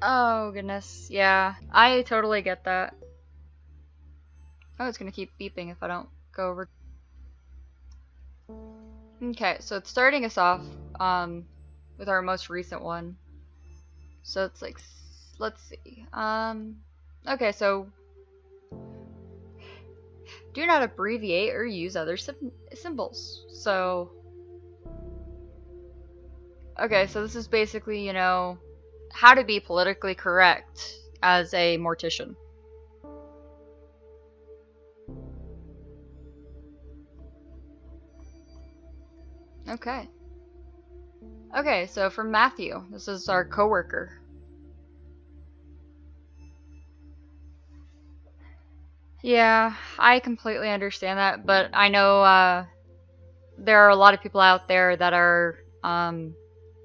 Oh, goodness. Yeah, I totally get that. Oh, it's gonna keep beeping if I don't go over. Okay, so it's starting us off with our most recent one. So it's like, let's see. Okay, so do not abbreviate or use other symbols. So, okay, so this is basically, you know, how to be politically correct as a mortician. Okay. Okay, so from Matthew, this is our coworker. Yeah, I completely understand that, but I know there are a lot of people out there that are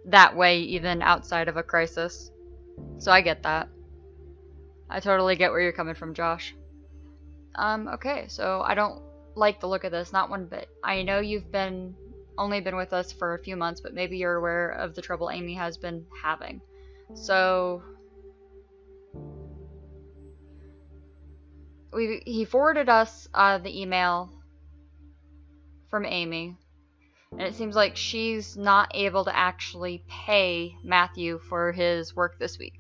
that way even outside of a crisis. So I get that. I totally get where you're coming from, Josh. Okay, so I don't like the look of this, not one bit. I know you've only been with us for a few months, but maybe you're aware of the trouble Amy has been having. So he forwarded us the email from Amy, and it seems like she's not able to actually pay Matthew for his work this week.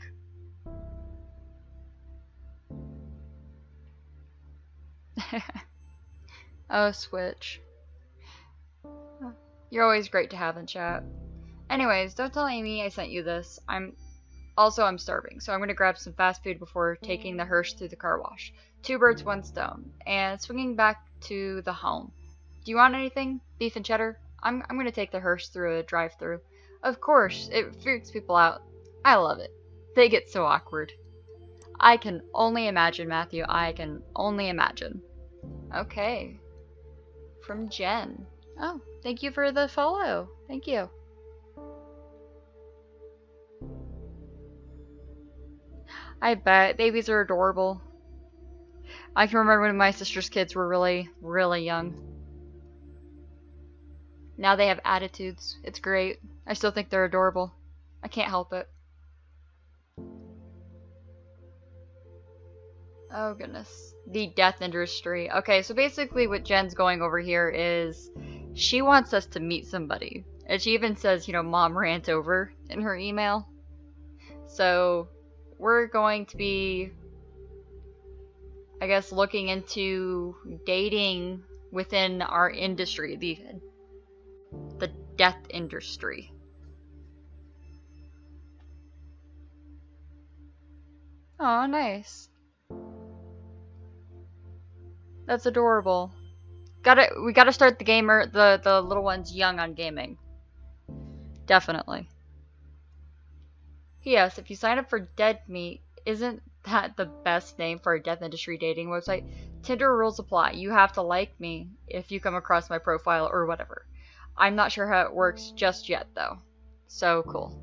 Oh, Switch. You're always great to have in chat. Anyways, don't tell Amy I sent you this. I'm starving, so I'm gonna grab some fast food before taking the hearse through the car wash. 2 birds, 1 stone, and swinging back to the home. Do you want anything? Beef and cheddar? I'm gonna take the hearse through a drive-through. Of course, it freaks people out. I love it. They get so awkward. I can only imagine, Matthew. I can only imagine. Okay. From Jen. Oh, thank you for the follow. Thank you. I bet. Babies are adorable. I can remember when my sister's kids were really, really young. Now they have attitudes. It's great. I still think they're adorable. I can't help it. Oh, goodness. The death industry. Okay, so basically what Jen's going over here is she wants us to meet somebody. And she even says, you know, Mom rant over in her email. So we're going to be, I guess, looking into dating within our industry, the death industry. Oh, nice. That's adorable. We gotta start the little ones young on gaming. Definitely. P.S. If you sign up for Dead Meat, isn't that the best name for a death industry dating website? Tinder rules apply. You have to like me if you come across my profile or whatever. I'm not sure how it works just yet, though. So cool.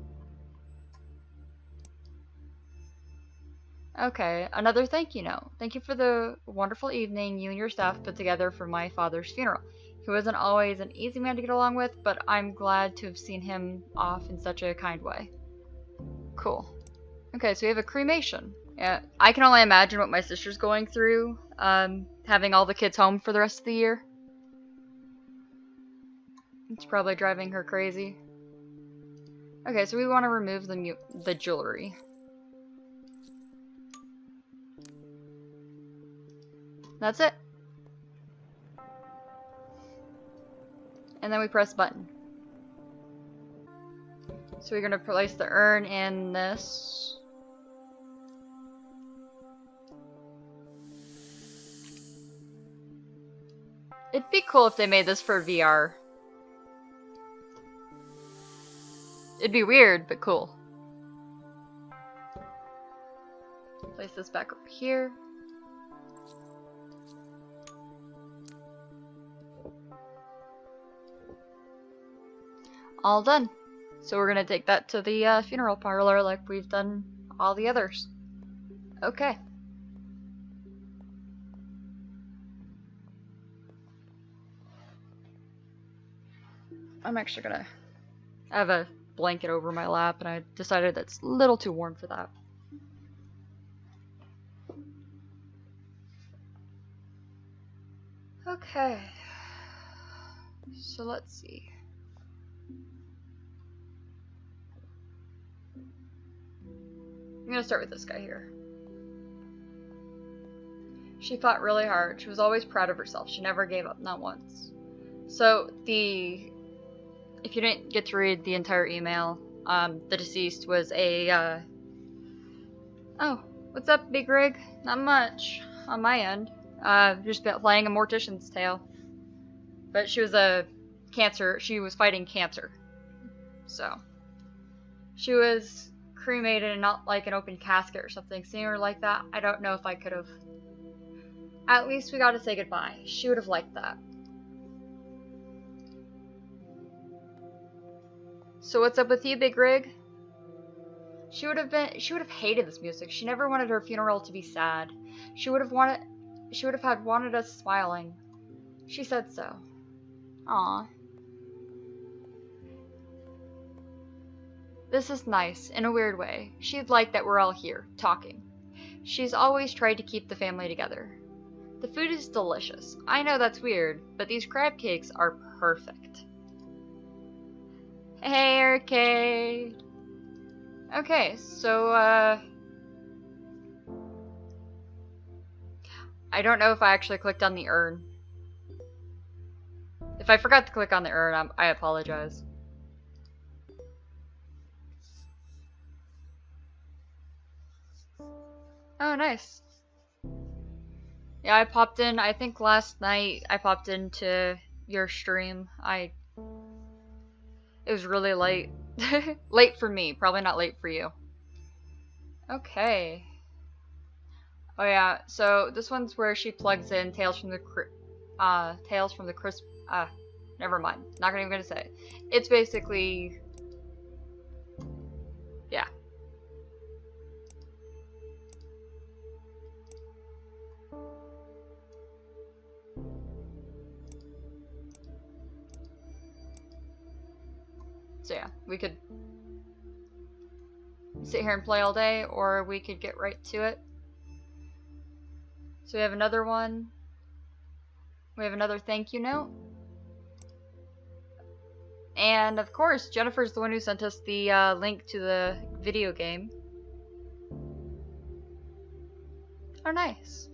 Okay, another thank you note. Thank you for the wonderful evening you and your staff put together for my father's funeral. He wasn't always an easy man to get along with, but I'm glad to have seen him off in such a kind way. Cool. Okay, so we have a cremation. Yeah, I can only imagine what my sister's going through, having all the kids home for the rest of the year. It's probably driving her crazy. Okay, so we want to remove the jewelry. That's it. And then we press button. So we're going to place the urn in this. It'd be cool if they made this for VR. It'd be weird, but cool. Place this back over here. All done. So we're gonna take that to the funeral parlor like we've done all the others. Okay. I'm actually gonna have a blanket over my lap, and I decided that's a little too warm for that. Okay. So let's see. I'm gonna start with this guy here. She fought really hard. She was always proud of herself. She never gave up, not once. So if you didn't get to read the entire email, the deceased was a, oh, what's up, Big Rig? Not much on my end. Just playing a Mortician's Tale. But she was she was fighting cancer. So, she was cremated and not like an open casket or something. Seeing her like that, I don't know if I could have. At least we got to say goodbye. She would have liked that. So what's up with you, Big Rig? She would have hated this music. She never wanted her funeral to be sad. She would have wanted us smiling. She said so. Aw. This is nice, in a weird way. She'd like that we're all here, talking. She's always tried to keep the family together. The food is delicious. I know that's weird, but these crab cakes are perfect. Hey, Arcade! Okay, so, I don't know if I actually clicked on the urn. If I forgot to click on the urn, I apologize. Oh, nice. Yeah, I popped in, I think last night I popped into your stream. It was really late. Late for me, probably not late for you. Okay. Oh yeah, so this one's where she plugs in Tales from the never mind. Not even gonna say it. It's basically, yeah. So yeah, we could sit here and play all day, or we could get right to it. So we have another one. We have another thank you note. And of course, Jennifer's the one who sent us the link to the video game. Oh, nice.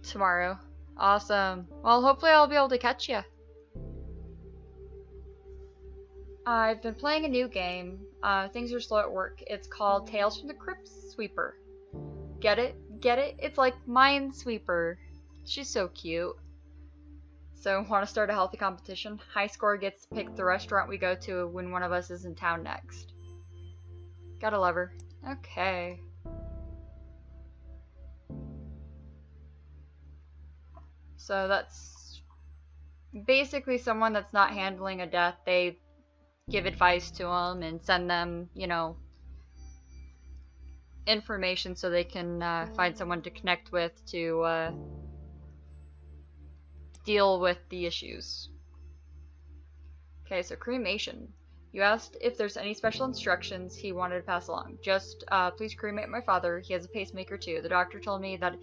Tomorrow. Awesome. Well, hopefully I'll be able to catch you. I've been playing a new game. Things are slow at work. It's called Tales from the Crypt Sweeper. Get it? Get it? It's like Minesweeper. She's so cute. So, want to start a healthy competition? High score gets to pick the restaurant we go to when one of us is in town next. Gotta love her. Okay. So that's basically someone that's not handling a death. They give advice to them and send them, you know, information so they can find someone to connect with to deal with the issues. Okay, so cremation. You asked if there's any special instructions he wanted to pass along. Just, please cremate my father. He has a pacemaker too. The doctor told me that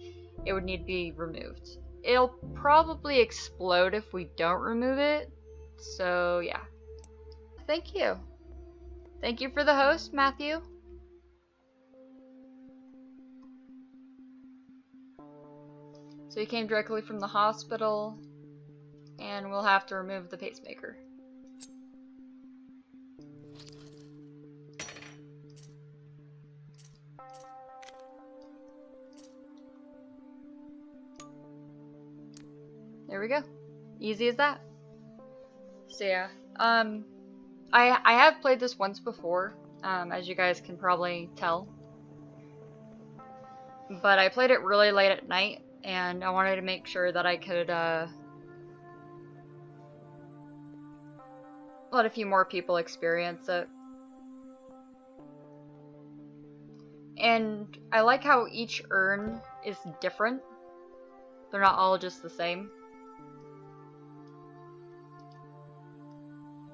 it would need to be removed. It'll probably explode if we don't remove it. So, yeah. Thank you. Thank you for the host, Matthew. So he came directly from the hospital, and we'll have to remove the pacemaker. There we go. Easy as that. So yeah, I have played this once before, as you guys can probably tell. But I played it really late at night, and I wanted to make sure that I could let a few more people experience it. And I like how each urn is different. They're not all just the same.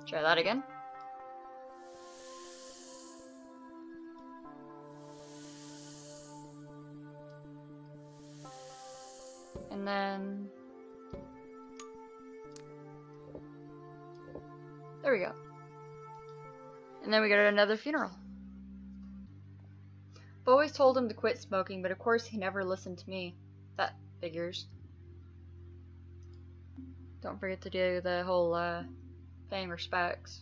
Try that again. And then There we go. And then we go to another funeral. I've always told him to quit smoking, but of course he never listened to me. That figures. Don't forget to do the whole paying respects.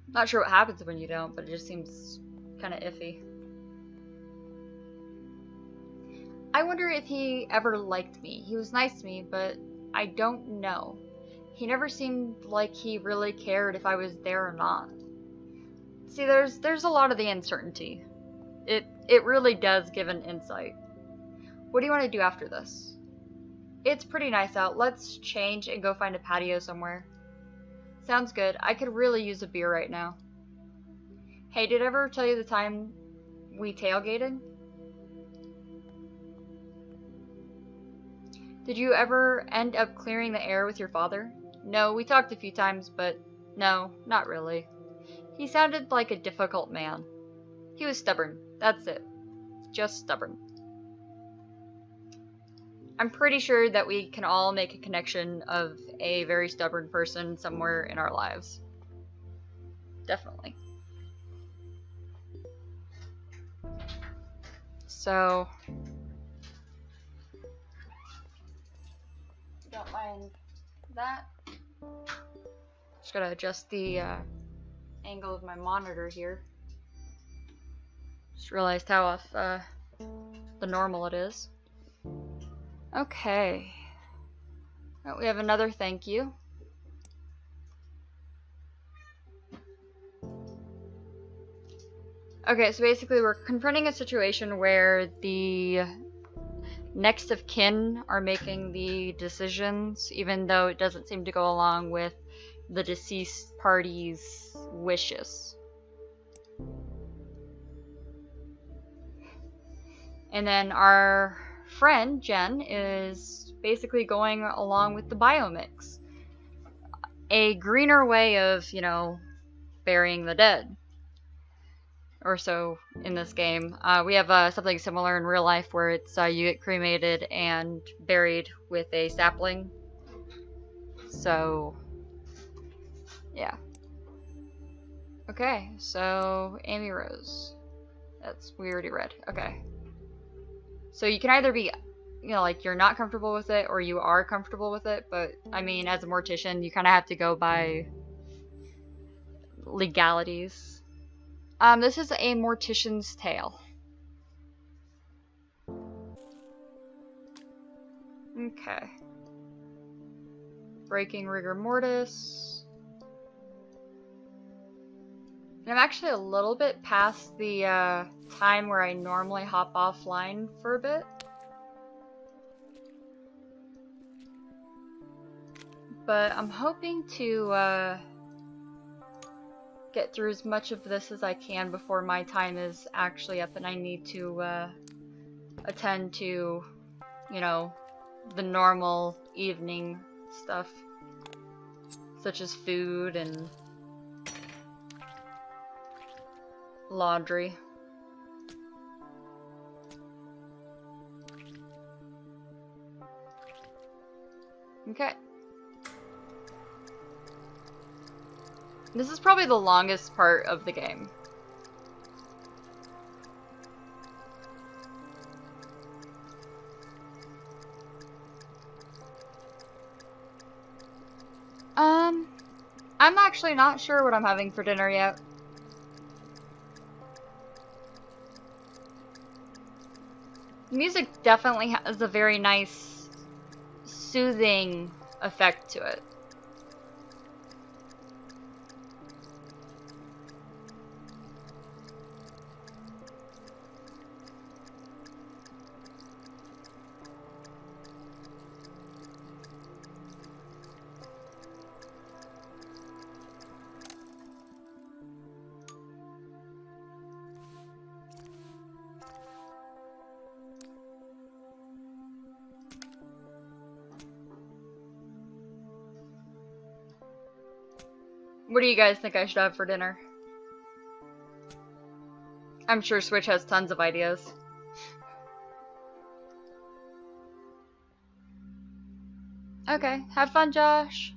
Not sure what happens when you don't, but it just seems kind of iffy. I wonder if he ever liked me. He was nice to me, but I don't know. He never seemed like he really cared if I was there or not. See, there's a lot of the uncertainty. It really does give an insight. What do you want to do after this? It's pretty nice out. Let's change and go find a patio somewhere. Sounds good. I could really use a beer right now. Hey, did I ever tell you the time we tailgated? Did you ever end up clearing the air with your father? No, we talked a few times, but no, not really. He sounded like a difficult man. He was stubborn. That's it. Just stubborn. I'm pretty sure that we can all make a connection of a very stubborn person somewhere in our lives. Definitely. So, don't mind that. Just gotta adjust the angle of my monitor here. Just realized how off the normal it is. Okay. Oh, we have another thank you. Okay, so basically we're confronting a situation where the next of kin are making the decisions, even though it doesn't seem to go along with the deceased party's wishes. And then our friend, Jen, is basically going along with the biomix. A greener way of, you know, burying the dead. Or so in this game. We have something similar in real life where it's you get cremated and buried with a sapling. So, yeah. Okay, so Amy Rose. We already read. Okay. So you can either be, you know, like you're not comfortable with it or you are comfortable with it, but I mean, as a mortician, you kind of have to go by legalities. This is a Mortician's Tale. Okay. Breaking rigor mortis. And I'm actually a little bit past the time where I normally hop offline for a bit. But I'm hoping to get through as much of this as I can before my time is actually up and I need to attend to, you know, the normal evening stuff, such as food and laundry. Okay. This is probably the longest part of the game. I'm actually not sure what I'm having for dinner yet. Music definitely has a very nice, soothing effect to it. What do you guys think I should have for dinner? I'm sure Switch has tons of ideas. Okay, have fun, Josh.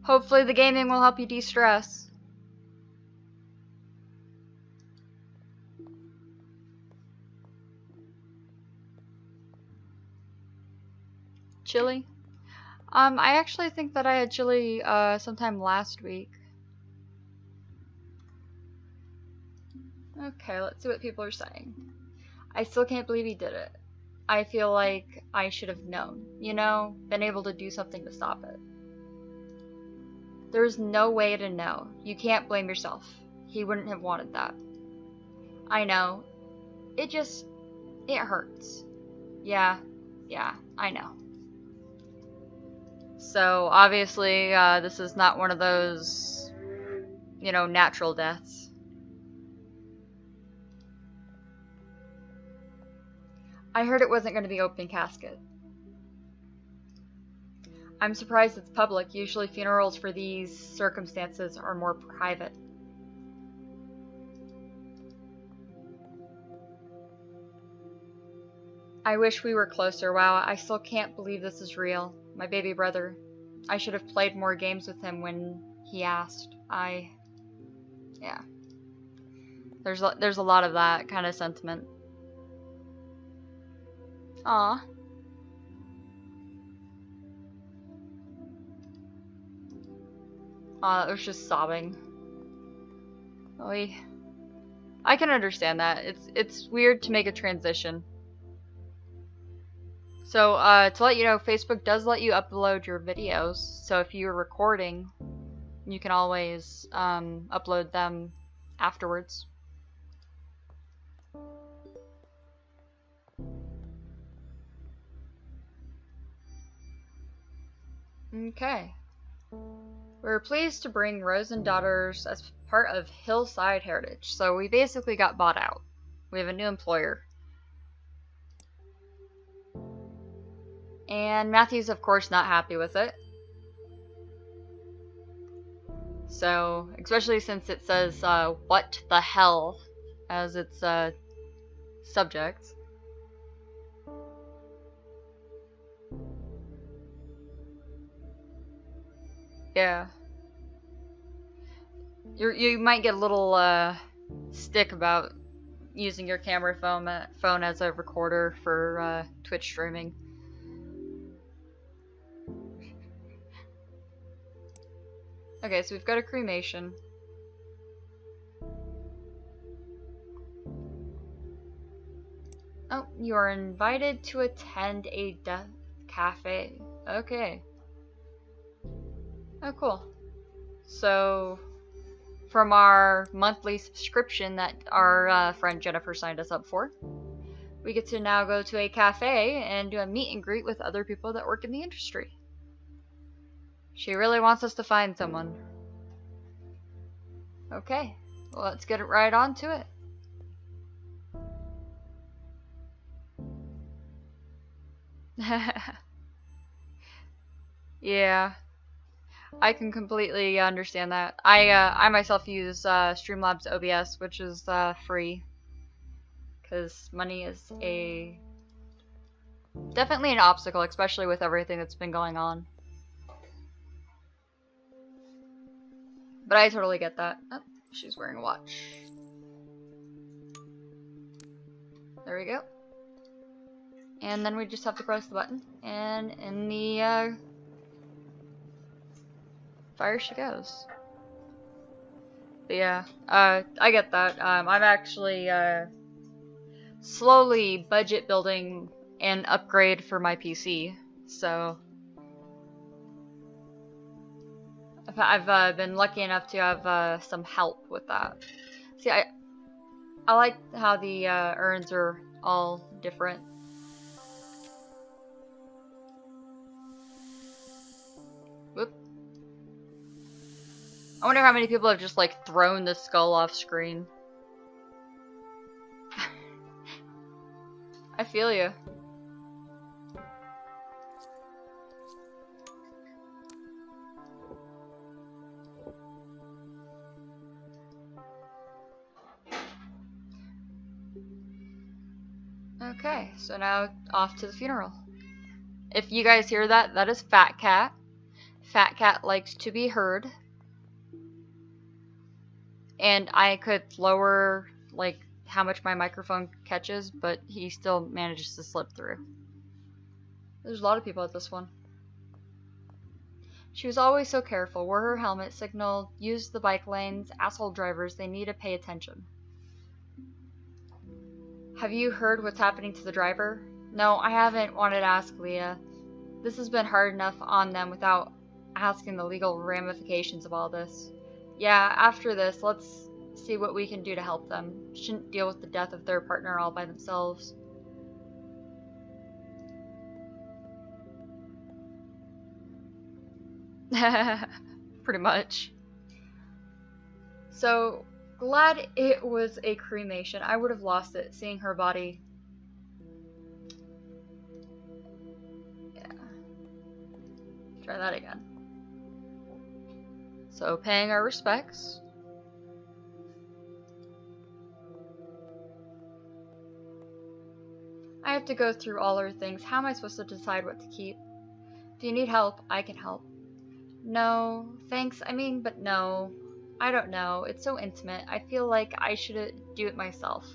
Hopefully the gaming will help you de-stress. Chili? I actually think that I had chili sometime last week. Okay, let's see what people are saying. I still can't believe he did it. I feel like I should have known, you know, been able to do something to stop it. There's no way to know. You can't blame yourself. He wouldn't have wanted that. I know. It hurts. Yeah, I know. So, obviously, this is not one of those, you know, natural deaths. I heard it wasn't going to be open casket. I'm surprised it's public. Usually funerals for these circumstances are more private. I wish we were closer. Wow, I still can't believe this is real. My baby brother. I should have played more games with him when he asked. Yeah. There's a lot of that kind of sentiment. Aw. Aw, that was just sobbing. Oy. I can understand that. It's weird to make a transition. So, to let you know, Facebook does let you upload your videos. So if you're recording, you can always upload them afterwards. Okay. We're pleased to bring Rose and Daughters as part of Hillside Heritage. So we basically got bought out. We have a new employer. And Matthew's, of course, not happy with it. So, especially since it says, what the hell, as its subject. Yeah. You might get a little, stick about using your camera phone as a recorder for, Twitch streaming. Okay, so we've got a cremation. Oh, you are invited to attend a death cafe. Okay. Oh, cool. So, from our monthly subscription that our friend Jennifer signed us up for, we get to now go to a cafe and do a meet and greet with other people that work in the industry. She really wants us to find someone. Okay, well, let's get it right on to it. Yeah, I can completely understand that. I myself use Streamlabs OBS, which is free, because money is definitely an obstacle, especially with everything that's been going on. But I totally get that. Oh, she's wearing a watch. There we go. And then we just have to press the button, and in the fire she goes. But yeah, I get that. I'm actually slowly budget building an upgrade for my PC, so I've been lucky enough to have some help with that. See, I like how the urns are all different. Whoop. I wonder how many people have just like thrown the skull off screen. I feel you. Okay, so now off to the funeral. If you guys hear that, that is Fat Cat. Fat Cat likes to be heard. And I could lower, like, how much my microphone catches, but he still manages to slip through. There's a lot of people at this one. She was always so careful, wore her helmet, signaled, used the bike lanes. Asshole drivers, they need to pay attention. Have you heard what's happening to the driver? No, I haven't wanted to ask Leah. This has been hard enough on them without asking the legal ramifications of all this. Yeah, after this, let's see what we can do to help them. Shouldn't deal with the death of their partner all by themselves. Pretty much. So, glad it was a cremation. I would have lost it seeing her body. Yeah. Try that again. So, paying our respects. I have to go through all her things. How am I supposed to decide what to keep? If you need help, I can help. No, thanks. But no. I don't know. It's so intimate. I feel like I should do it myself.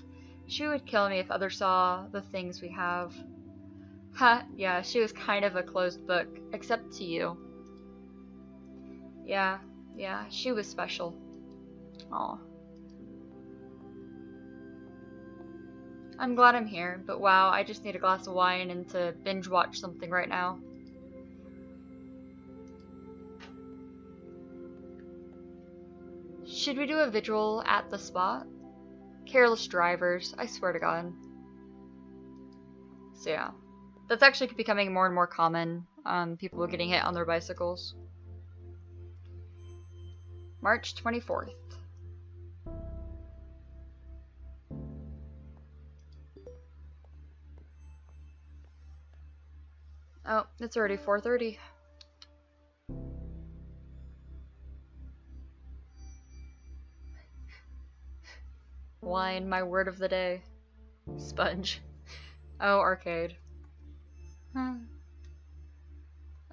She would kill me if others saw the things we have. Ha, yeah, she was kind of a closed book, except to you. Yeah, she was special. Aw. I'm glad I'm here, but wow, I just need a glass of wine and to binge watch something right now. Should we do a vigil at the spot? Careless drivers, I swear to God. So yeah, that's actually becoming more and more common. People getting hit on their bicycles. March 24th. Oh, it's already 4:30. Wine, my word of the day. Sponge. Oh, arcade.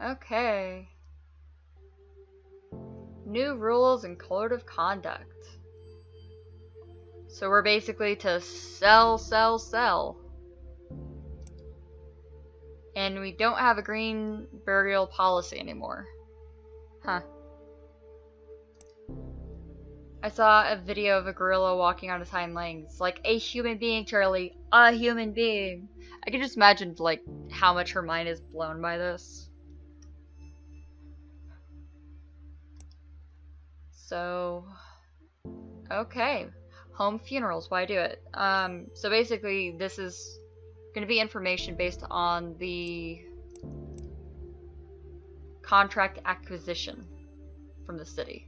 Okay. New rules and code of conduct. So we're basically to sell. And we don't have a green burial policy anymore. Huh. I saw a video of a gorilla walking on his hind legs. Like a human being, Charlie. A human being. I can just imagine, like, how much her mind is blown by this. So, okay. Home funerals, why do it? So basically, this is going to be information based on the contract acquisition from the city.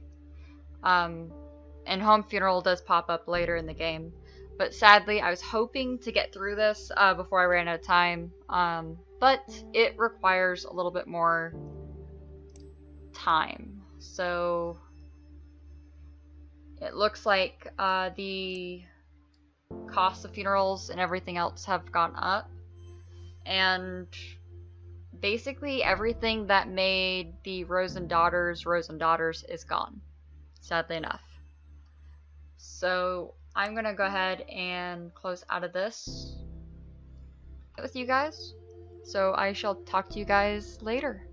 And home funeral does pop up later in the game. But sadly, I was hoping to get through this before I ran out of time. But it requires a little bit more time. So it looks like the cost of funerals and everything else have gone up. And basically everything that made the Rosen Daughters is gone. Sadly enough. So I'm going to go ahead and close out of this with you guys. So I shall talk to you guys later.